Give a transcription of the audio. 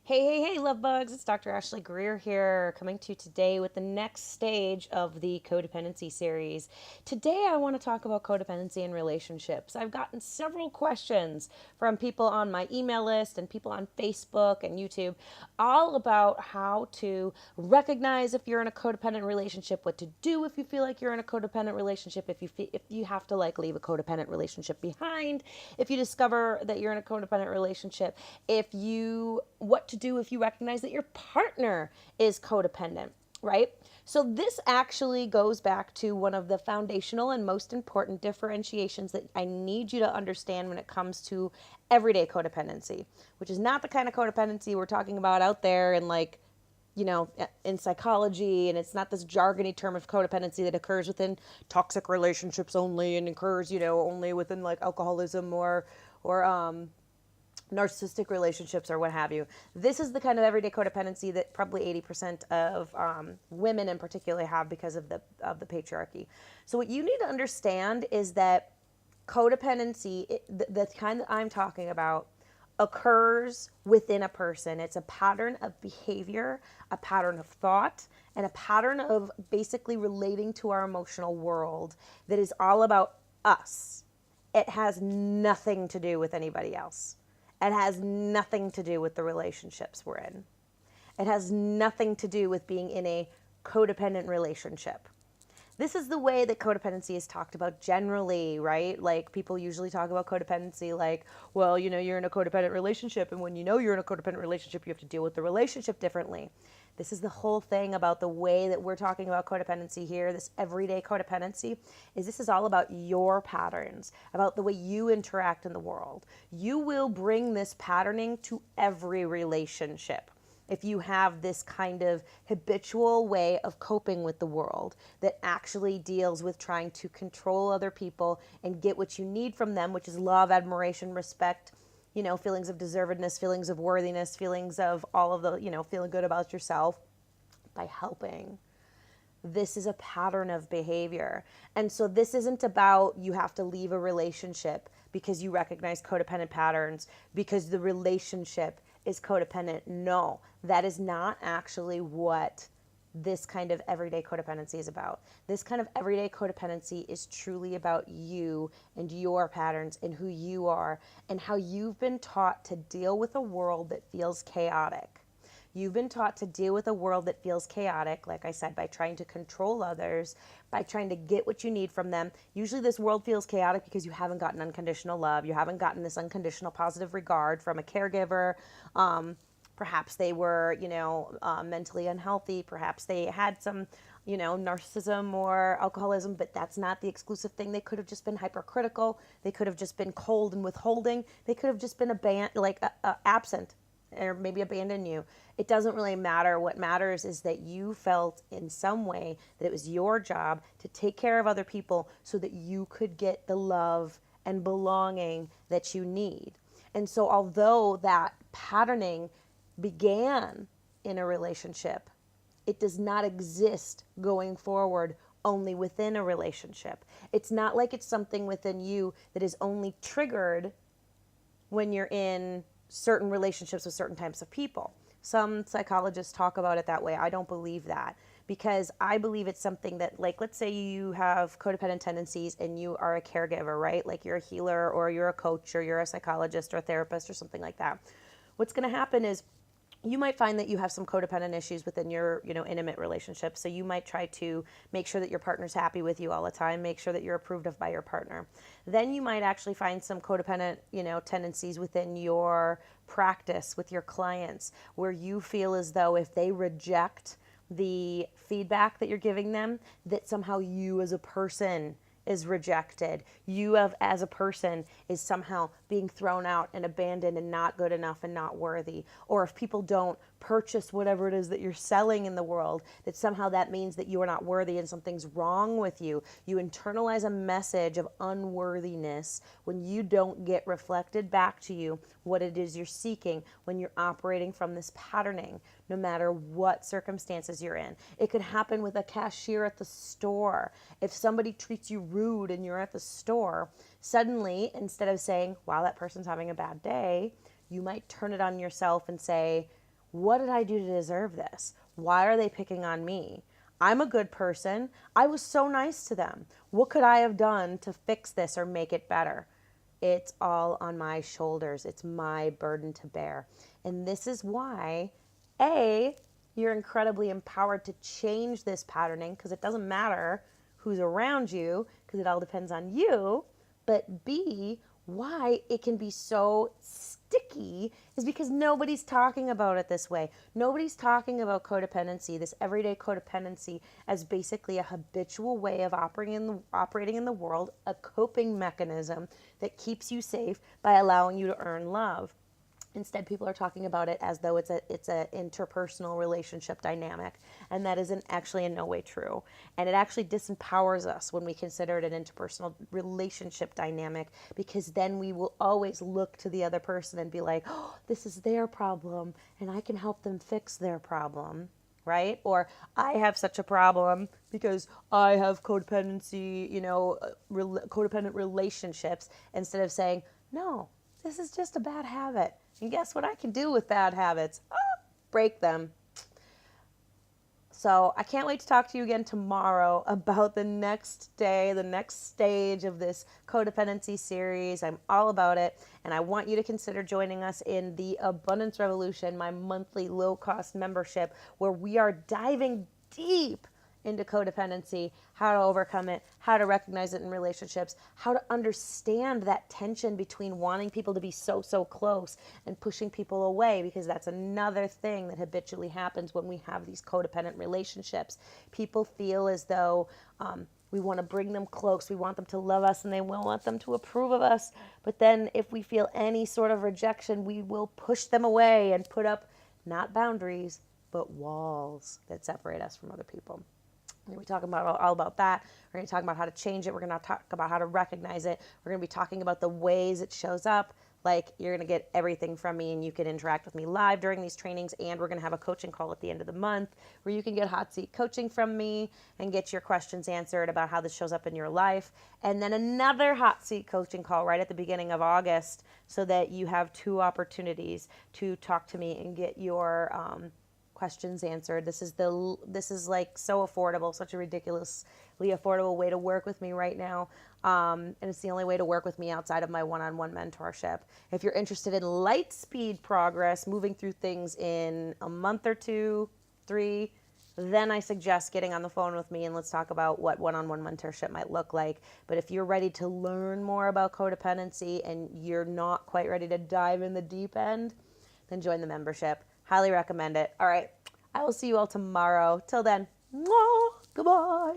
Hey, love bugs. It's Dr. Ashley Greer here, coming to you today with the next stage of the codependency series. Today, I want to talk about codependency in relationships. I've gotten several questions from people on my email list and people on Facebook and YouTube, all about how to recognize if you're in a codependent relationship, what to do if you feel like you're in a codependent relationship, if you have to leave a codependent relationship behind, if you discover that you're in a codependent relationship, if you what to do if you recognize that your partner is codependent, right? So this actually goes back to one of the foundational and most important differentiations that I need you to understand when it comes to everyday codependency, which is not the kind of codependency we're talking about out there and in psychology, and it's not this jargony term of codependency that occurs within toxic relationships only and occurs, only within like alcoholism or narcissistic relationships or what have you. This is the kind of everyday codependency that probably 80% of women in particular have because of the patriarchy. So what you need to understand is that codependency, the kind that I'm talking about, occurs within a person. It's a pattern of behavior, a pattern of thought, and a pattern of basically relating to our emotional world that is all about us. It has nothing to do with anybody else. It has nothing to do with the relationships we're in. It has nothing to do with being in a codependent relationship. This is the way that codependency is talked about generally, right? Like people usually talk about codependency like, well, you're in a codependent relationship, and when you know you're in a codependent relationship, you have to deal with the relationship differently. This is the whole thing about the way that we're talking about codependency here, this everyday codependency, is this is all about your patterns, about the way you interact in the world. You will bring this patterning to every relationship if you have this kind of habitual way of coping with the world that actually deals with trying to control other people and get what you need from them, which is love, admiration, respect, feelings of deservedness, feelings of worthiness, feelings of all of the, feeling good about yourself by helping. This is a pattern of behavior. And so this isn't about you have to leave a relationship because you recognize codependent patterns because the relationship is codependent. No, that is not actually what this kind of everyday codependency is about. This kind of everyday codependency is truly about you and your patterns and who you are and how you've been taught to deal with a world that feels chaotic. You've been taught to deal with a world that feels chaotic, like I said, by trying to control others, by trying to get what you need from them. Usually this world feels chaotic because you haven't gotten unconditional love. You haven't gotten this unconditional positive regard from a caregiver. Perhaps they were, mentally unhealthy. Perhaps they had some, narcissism or alcoholism, but that's not the exclusive thing. They could have just been hypercritical. They could have just been cold and withholding. They could have just been absent or maybe abandon you. It doesn't really matter. What matters is that you felt in some way that it was your job to take care of other people so that you could get the love and belonging that you need. And so although that patterning began in a relationship, it does not exist going forward only within a relationship. It's not like it's something within you that is only triggered when you're in certain relationships with certain types of people. Some psychologists talk about it that way. I don't believe that because I believe it's something that, like, let's say you have codependent tendencies and you are a caregiver, right? Like you're a healer or you're a coach or you're a psychologist or a therapist or something like that. What's going to happen is you might find that you have some codependent issues within your, intimate relationship. So you might try to make sure that your partner's happy with you all the time, make sure that you're approved of by your partner. Then you might actually find some codependent, tendencies within your practice with your clients where you feel as though if they reject the feedback that you're giving them, that somehow you as a person is rejected. You as a person is somehow being thrown out and abandoned and not good enough and not worthy. Or if people don't purchase whatever it is that you're selling in the world, that somehow that means that you are not worthy and something's wrong with you. You internalize a message of unworthiness when you don't get reflected back to you what it is you're seeking when you're operating from this patterning, no matter what circumstances you're in. It could happen with a cashier at the store. If somebody treats you rude and you're at the store, suddenly, instead of saying, wow, that person's having a bad day, you might turn it on yourself and say, What did I do to deserve this? Why are they picking on me? I'm a good person. I was so nice to them. What could I have done to fix this or make it better? It's all on my shoulders. It's my burden to bear. And this is why, A, you're incredibly empowered to change this patterning, because it doesn't matter who's around you, because it all depends on you. But B, why it can be so sticky is because nobody's talking about it this way. Nobody's talking about codependency, this everyday codependency, as basically a habitual way of operating in the world, a coping mechanism that keeps you safe by allowing you to earn love. Instead, people are talking about it as though it's a interpersonal relationship dynamic, and that isn't actually in no way true. And it actually disempowers us when we consider it an interpersonal relationship dynamic, because then we will always look to the other person and be like, oh, this is their problem, and I can help them fix their problem, right? Or I have such a problem because I have codependency, codependent relationships, instead of saying, no, this is just a bad habit. And guess what I can do with bad habits? Break them. So I can't wait to talk to you again tomorrow about the next day, the next stage of this codependency series. I'm all about it. And I want you to consider joining us in the Abundance Revolution, my monthly low-cost membership, where we are diving deep into codependency, how to overcome it, how to recognize it in relationships, how to understand that tension between wanting people to be so, so close and pushing people away, because that's another thing that habitually happens when we have these codependent relationships. People feel as though we want to bring them close, we want them to love us, and they will want them to approve of us. But then if we feel any sort of rejection, we will push them away and put up not boundaries, but walls that separate us from other people. We're going to be talking about all about that. We're going to talk about how to change it. We're going to talk about how to recognize it. We're going to be talking about the ways it shows up. Like, you're going to get everything from me, and you can interact with me live during these trainings. And we're going to have a coaching call at the end of the month where you can get hot seat coaching from me and get your questions answered about how this shows up in your life. And then another hot seat coaching call right at the beginning of August, so that you have 2 opportunities to talk to me and get your questions answered. This is like so affordable, such a ridiculously affordable way to work with me right now. And it's the only way to work with me outside of my one-on-one mentorship. If you're interested in light speed progress, moving through things in a month or 2, 3, then I suggest getting on the phone with me and let's talk about what one-on-one mentorship might look like. But if you're ready to learn more about codependency and you're not quite ready to dive in the deep end, then join the membership. Highly recommend it. All right. I will see you all tomorrow. Till then, goodbye.